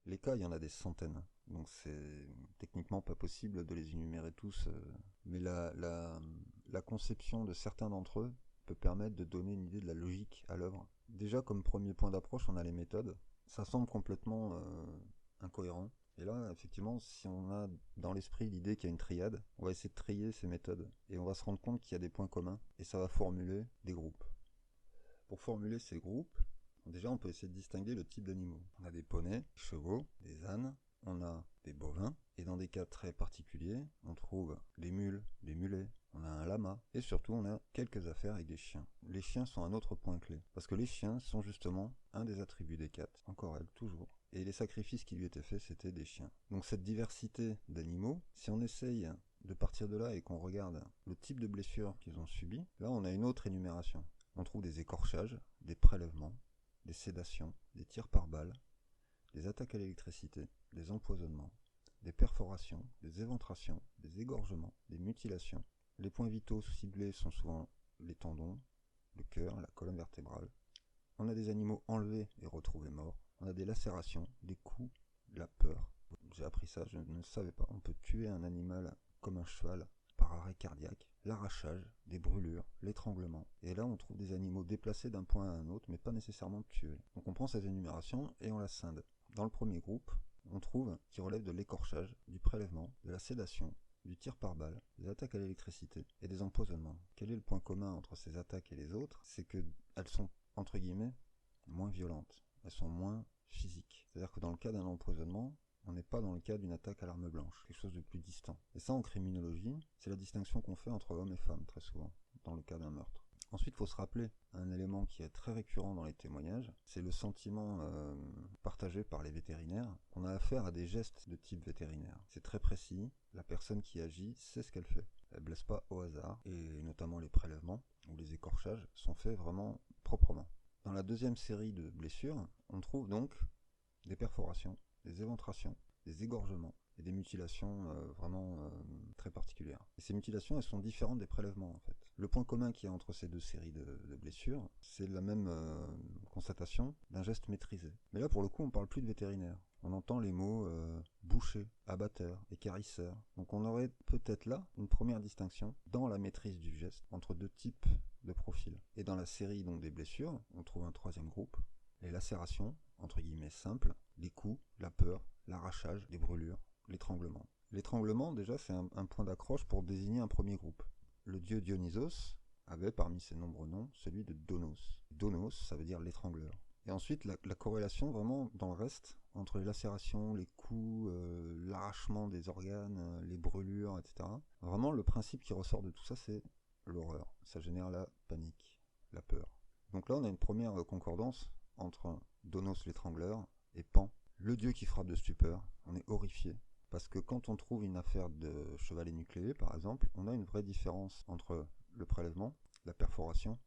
Les cas, il y en a des centaines, donc c'est techniquement pas possible de les énumérer tous, mais la conception de certains d'entre eux peut permettre de donner une idée de la logique à l'œuvre. Déjà, comme premier point d'approche, on a les méthodes. Ça semble complètement incohérent. Et là, effectivement, si on a dans l'esprit l'idée qu'il y a une triade, on va essayer de trier ces méthodes. Et on va se rendre compte qu'il y a des points communs, et ça va formuler des groupes. Pour formuler ces groupes, déjà on peut essayer de distinguer le type d'animaux. On a des poneys, des chevaux, des ânes, on a des bovins, et dans des cas très particuliers, on trouve des mules, des mulets, on a un lama, et surtout on a quelques affaires avec des chiens. Les chiens sont un autre point clé, parce que les chiens sont justement un des attributs d'Hécate, encore elle, toujours. Et les sacrifices qui lui étaient faits, c'était des chiens. Donc cette diversité d'animaux, si on essaye de partir de là et qu'on regarde le type de blessures qu'ils ont subies, là on a une autre énumération. On trouve des écorchages, des prélèvements, des sédations, des tirs par balles, des attaques à l'électricité, des empoisonnements, des perforations, des éventrations, des égorgements, des mutilations. Les points vitaux ciblés sont souvent les tendons, le cœur, la colonne vertébrale. On a des animaux enlevés et retrouvés morts. On a des lacérations, des coups, de la peur. J'ai appris ça, je ne savais pas. On peut tuer un animal comme un cheval par arrêt cardiaque, l'arrachage, des brûlures, l'étranglement. Et là, on trouve des animaux déplacés d'un point à un autre, mais pas nécessairement tués. Donc on prend cette énumération et on la scinde. Dans le premier groupe, on trouve qui relève de l'écorchage, du prélèvement, de la sédation, du tir par balle, des attaques à l'électricité et des empoisonnements. Quel est le point commun entre ces attaques et les autres? C'est qu'elles sont, entre guillemets, moins violentes. Elles sont moins physiques. C'est-à-dire que dans le cas d'un empoisonnement, on n'est pas dans le cas d'une attaque à l'arme blanche, quelque chose de plus distant. Et ça, en criminologie, c'est la distinction qu'on fait entre hommes et femmes, très souvent, dans le cas d'un meurtre. Ensuite, il faut se rappeler un élément qui est très récurrent dans les témoignages, c'est le sentiment partagé par les vétérinaires qu'on a affaire à des gestes de type vétérinaire. C'est très précis, la personne qui agit sait ce qu'elle fait. Elle ne blesse pas au hasard, et notamment les prélèvements ou les écorchages sont faits vraiment proprement. Dans la deuxième série de blessures, on trouve donc des perforations, des éventrations, des égorgements et des mutilations vraiment très particulières. Et ces mutilations, elles sont différentes des prélèvements en fait. Le point commun qu'il y a entre ces deux séries de blessures, c'est la même constatation d'un geste maîtrisé. Mais là, pour le coup, on ne parle plus de vétérinaire. On entend les mots boucher, abatteur, écarisseur. Donc on aurait peut-être là une première distinction dans la maîtrise du geste entre deux types de profils. Et dans la série donc, des blessures, on trouve un troisième groupe, les lacérations, entre guillemets simples, les coups, la peur, l'arrachage, les brûlures, l'étranglement. L'étranglement, déjà, c'est un point d'accroche pour désigner un premier groupe. Le dieu Dionysos avait parmi ses nombreux noms celui de Donos. Donos, ça veut dire l'étrangleur. Et ensuite, la corrélation vraiment dans le reste, entre les lacérations, les coups, l'arrachement des organes, les brûlures, etc. Vraiment, le principe qui ressort de tout ça, c'est l'horreur. Ça génère la panique, la peur. Donc là, on a une première concordance entre Donos l'étrangleur et Pan, le dieu qui frappe de stupeur. On est horrifié. Parce que quand on trouve une affaire de chevalet nucléé, par exemple, on a une vraie différence entre le prélèvement, la perforation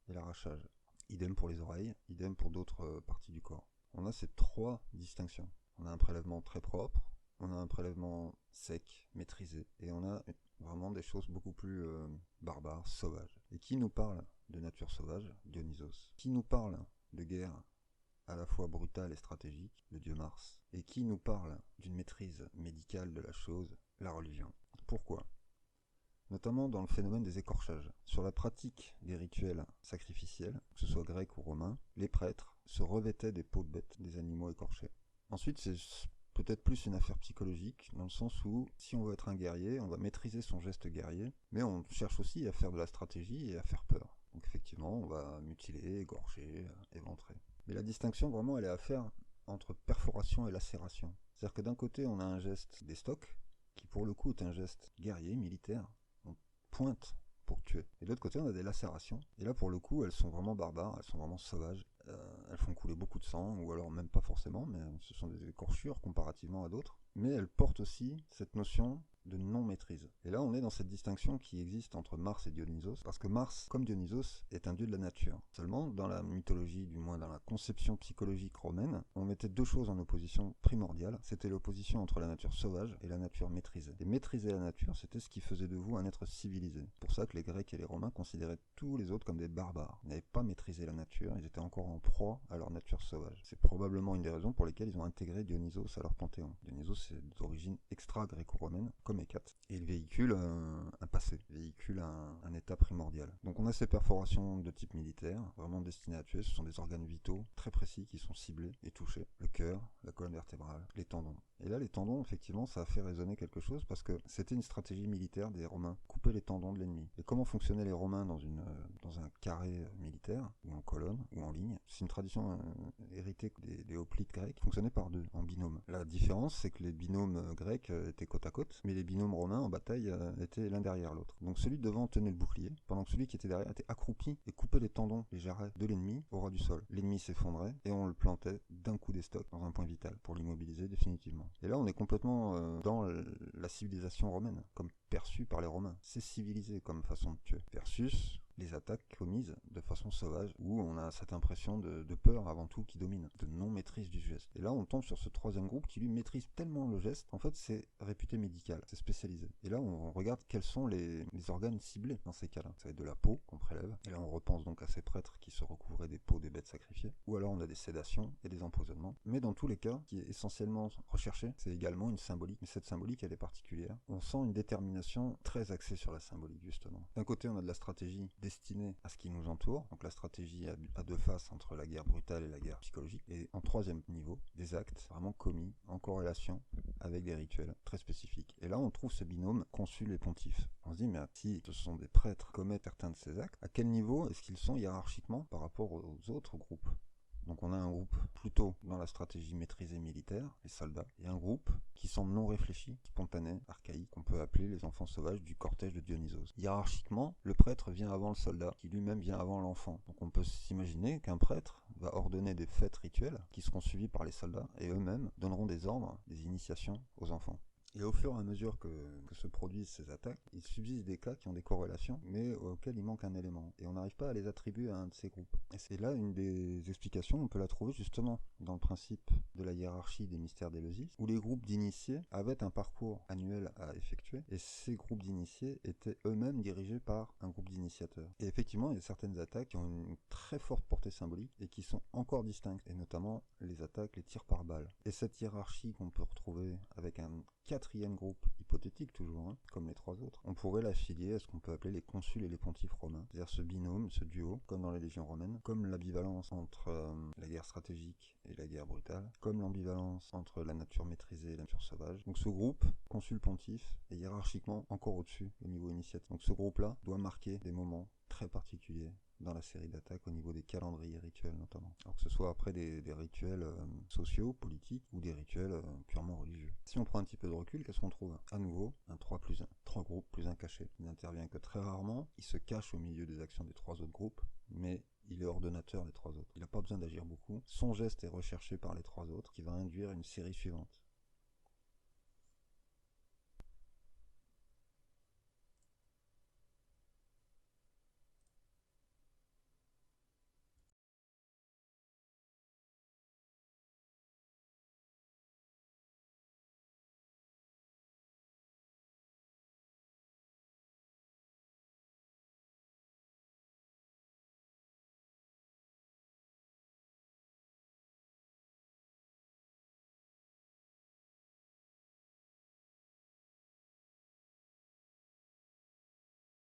et l'arrachage. Idem pour les oreilles, idem pour d'autres parties du corps. On a ces trois distinctions. On a un prélèvement très propre, on a un prélèvement sec, maîtrisé, et on a vraiment des choses beaucoup plus barbares, sauvages. Et qui nous parle de nature sauvage? Dionysos. Qui nous parle de guerre à la fois brutale et stratégique? Le dieu Mars. Et qui nous parle d'une maîtrise médicale de la chose? La religion. Pourquoi? Notamment dans le phénomène des écorchages. Sur la pratique des rituels sacrificiels, que ce soit grec ou romain, les prêtres se revêtaient des peaux de bêtes, des animaux écorchés. Ensuite, c'est peut-être plus une affaire psychologique, dans le sens où, si on veut être un guerrier, on va maîtriser son geste guerrier, mais on cherche aussi à faire de la stratégie et à faire peur. Donc effectivement, on va mutiler, égorger, éventrer. Mais la distinction, vraiment, elle est à faire entre perforation et lacération. C'est-à-dire que d'un côté, on a un geste d'estoc, qui pour le coup est un geste guerrier, militaire, on pointe pour tuer. Et de l'autre côté, on a des lacérations. Et là, pour le coup, elles sont vraiment barbares, elles sont vraiment sauvages. Elles font couler beaucoup de sang, ou alors même pas forcément, mais ce sont des écorchures comparativement à d'autres. mais elle porte aussi cette notion de non-maîtrise. Et là, on est dans cette distinction qui existe entre Mars et Dionysos, parce que Mars, comme Dionysos, est un dieu de la nature. Seulement, dans la mythologie, du moins dans la conception psychologique romaine, on mettait deux choses en opposition primordiale. C'était l'opposition entre la nature sauvage et la nature maîtrisée. Et maîtriser la nature, c'était ce qui faisait de vous un être civilisé. C'est pour ça que les Grecs et les Romains considéraient tous les autres comme des barbares. Ils n'avaient pas maîtrisé la nature, ils étaient encore en proie à leur nature sauvage. C'est probablement une des raisons pour lesquelles ils ont intégré Dionysos à leur panthéon. Dionysos, c'est d'origine extra-gréco-romaine, comme Hécate. Et il véhicule un passé, véhicule un état primordial. Donc on a ces perforations de type militaire, vraiment destinées à tuer. Ce sont des organes vitaux très précis qui sont ciblés et touchés. Le cœur, la colonne vertébrale, les tendons. Et là, les tendons, effectivement, ça a fait résonner quelque chose parce que c'était une stratégie militaire des Romains, couper les tendons de l'ennemi. Et comment fonctionnaient les Romains dans un carré militaire, ou en colonne, ou en ligne? C'est une tradition héritée des hoplites grecs, fonctionnait par deux, en binôme. La différence, c'est que les binômes grecs étaient côte à côte, mais les binômes romains en bataille étaient l'un derrière l'autre. Donc celui de devant tenait le bouclier, pendant que celui qui était derrière était accroupi et coupait les tendons, les jarrets de l'ennemi au ras du sol. L'ennemi s'effondrait et on le plantait d'un coup d'estoc dans un point vital pour l'immobiliser définitivement. Et là, on est complètement dans la civilisation romaine, comme perçue par les Romains. C'est civilisé comme façon de tuer. Versus les attaques commises de façon sauvage, où on a cette impression de peur avant tout qui domine, de non-maîtrise du geste. Et là, on tombe sur ce troisième groupe qui lui maîtrise tellement le geste, en fait, c'est réputé médical, c'est spécialisé. Et là, on regarde quels sont les organes ciblés dans ces cas-là. Ça va être de la peau qu'on prélève, et là, on repense donc à ces prêtres qui se recouvraient des peaux des bêtes sacrifiées, ou alors on a des sédations et des empoisonnements. Mais dans tous les cas, ce qui est essentiellement recherché, c'est également une symbolique. Mais cette symbolique, elle est particulière. On sent une détermination très axée sur la symbolique, justement. D'un côté, on a de la stratégie destinée à ce qui nous entoure, donc la stratégie à deux faces entre la guerre brutale et la guerre psychologique, et en troisième niveau, des actes vraiment commis en corrélation avec des rituels très spécifiques. Et là, on trouve ce binôme consul et pontife. On se dit, mais si ce sont des prêtres qui commettent certains de ces actes, à quel niveau est-ce qu'ils sont hiérarchiquement par rapport aux autres groupes? Donc on a un groupe plutôt dans la stratégie maîtrisée militaire, les soldats, et un groupe qui semble non réfléchi, spontané, archaïque, qu'on peut appeler les enfants sauvages du cortège de Dionysos. Hiérarchiquement, le prêtre vient avant le soldat, qui lui-même vient avant l'enfant. Donc on peut s'imaginer qu'un prêtre va ordonner des fêtes rituelles qui seront suivies par les soldats, et eux-mêmes donneront des ordres, des initiations aux enfants. Et au fur et à mesure que se produisent ces attaques, il subsiste des cas qui ont des corrélations, mais auxquels il manque un élément. Et on n'arrive pas à les attribuer à un de ces groupes. Et c'est là une des explications, on peut la trouver justement dans le principe de la hiérarchie des mystères d'Éleusis, où les groupes d'initiés avaient un parcours annuel à effectuer, et ces groupes d'initiés étaient eux-mêmes dirigés par un groupe d'initiateurs. Et effectivement, il y a certaines attaques qui ont une très forte portée symbolique, et qui sont encore distinctes, et notamment les attaques, les tirs par balle. Et cette hiérarchie qu'on peut retrouver avec un quatrième groupe hypothétique toujours, comme les trois autres, on pourrait l'affilier à ce qu'on peut appeler les consuls et les pontifes romains, c'est-à-dire ce binôme, ce duo, comme dans les légions romaines, comme l'ambivalence entre la guerre stratégique et la guerre brutale, comme l'ambivalence entre la nature maîtrisée et la nature sauvage. Donc ce groupe, consul-pontife, est hiérarchiquement encore au-dessus au niveau initiatique. Donc ce groupe-là doit marquer des moments très particuliers dans la série d'attaques au niveau des calendriers rituels notamment. Alors que ce soit après des rituels sociaux, politiques ou des rituels purement religieux. Si on prend un petit peu de recul, qu'est-ce qu'on trouve? À nouveau, un 3+1. 3 groupes plus un caché. Il n'intervient que très rarement, il se cache au milieu des actions des 3 autres groupes, mais il est ordonnateur des 3 autres. Il n'a pas besoin d'agir beaucoup. Son geste est recherché par les 3 autres, qui va induire une série suivante.